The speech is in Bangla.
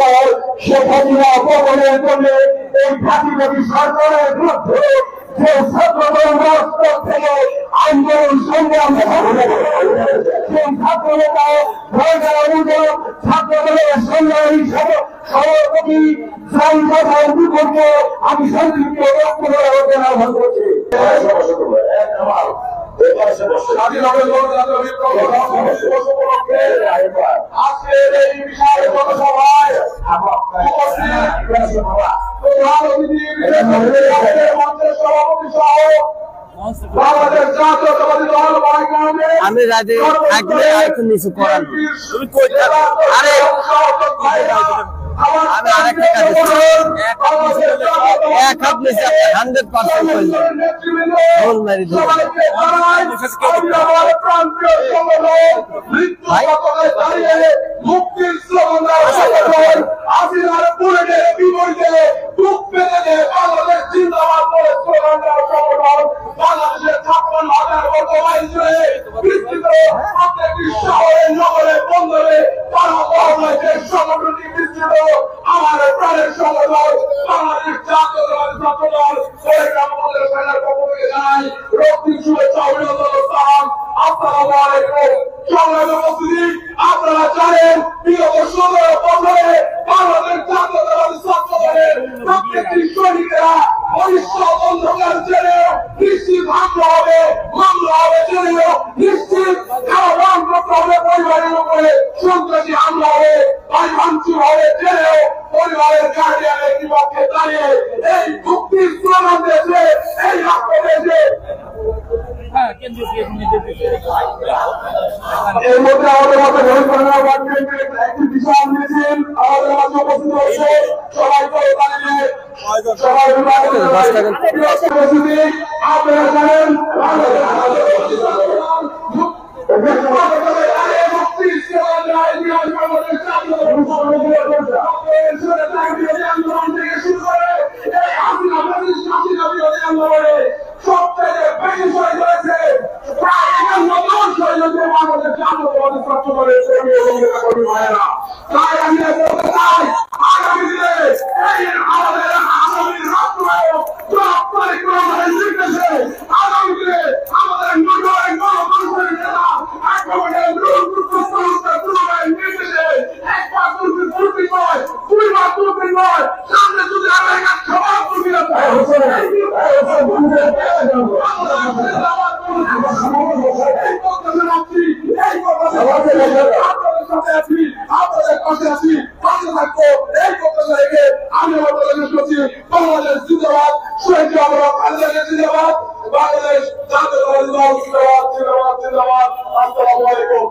পর শেখ হাসিনা পতনের জন্য এই ফাঁসিবাদী সরকারের বিরুদ্ধে যে ছাত্রদল রাজপথ থেকে আন্দোলন সংগ্রাম সেই ছাত্র নেতা ছাত্রদলের সংগ্রামী সভাপতি বিপক্ষে আমি সংক্ষিপ্ত বক্তব্য আহ্বান করছি। আজকের এই বিশাল জনসভায় সভাপতি সহ বাংলাদেশ জাতীয়তাবাদী দল আমি রাজি থাকলে একটু নিচু করান তুমি কই আরে আমি আরেকটা কাজ এক হাত নিচে 100% গোল মারি দিই মুক্তির স্লোগান আসিনার বুলেটের বিপরীতে বুক পেতে বাংলাদেশ জিন্দাবাদ বলে স্লোগান দেওয়ার সংগঠন বাংলাদেশের 56,000 বর্গ মাইল জুড়ে বিস্তৃত প্রত্যেকটি শহরে নগরে বন্দরে পাড়া যে সংগঠনটি বিস্তৃত আমার প্রাণের সংগঠন বাংলাদেশ জাতীয়তাবাদী ছাত্রদল আমাদের সেনার পক্ষ থেকে জানাই রক্তিম শুভেচ্ছা অভিনন্দন সালাম। আসসালামু আলাইকুম। সংগ্রামী উপস্থিতি, আপনারা জানেন বিগত ১৭ বছরে বাংলাদেশ জাতীয়তাবাদী ছাত্রদলের প্রত্যেকটি সৈনিকেরা ভবিষ্যৎ অন্ধকার জেনে নিশ্চিত মামলা হবে জেনেও নিশ্চিত করতে হবে পরিবারের উপরে সন্ত্রাসী হামলা হবে বাড়ি ভাঙচুর হবে জেনেও পরিবারের গার্ডিয়ানের বিপক্ষে দাঁড়িয়ে এই মুক্তির স্লোগান দিয়েছে এই রক্ত দিয়েছে। এর মধ্যে আমাদের মাঝে একটি বিশাল মিছিল আমাদের মাঝে উপস্থিত হচ্ছে। সবাই করে দাঁড়িয়ে সবাই আপনারা জানেন সবথেকে বেশি শহীদ হয়েছে প্রায় 51 শহীদ হয়েছে বাংলাদেশ জাতীয়তাবাদী ছাত্রদলের কর্মী এবং নেতাকর্মী ভাইয়েরা। তাই আমি বলতে চাই আগামী দিনে এই আমাদের আগামী রাষ্ট্রায়ত্ত নির্দেশে আগামী দিনে আমাদের নগরের গণমানুষের নেতা একেবারে নির্দেশে একবার দুর্বৃত্তি নয় দুইবার দুর্বৃত্তি নয় সামনে যদি আমেরিকার সবার দুর্বৃত্তি আপনাদের পাশে আছি পাশে থাকবো এই প্রত্যাশা রেখে আমি আমার করছি বাংলাদেশ জিন্দাবাদ শহীদ জিন্দাবাদ বাংলাদেশ জাতীয়তাবাদী দল জিন্দাবাদ জিন্দাবাদ জিন্দাবাদ। আসসালামু আলাইকুম।